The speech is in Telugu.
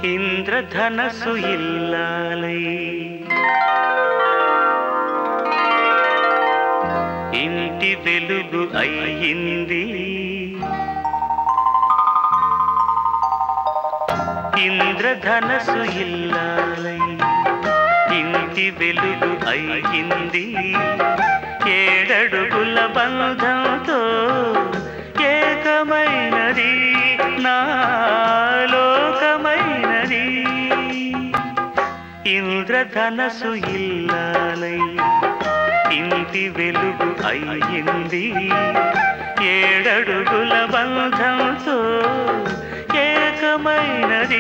ఇంద్రధనసు ఇల్లాలై ఇంటి వెలుగు అయ్యింది. ఇంద్రధనసు ఇల్లాలై ఇంటి వెలుగు అయ్యింది. ఏడడుగుల బంధంతో ఏకమైనది నా లోకమైనది. ఇంద్రధనసు ఇల్లాలై ఇంటి వెలుగు అయ్యింది. ఏడడుగుల బంధంతో ఏకమైనది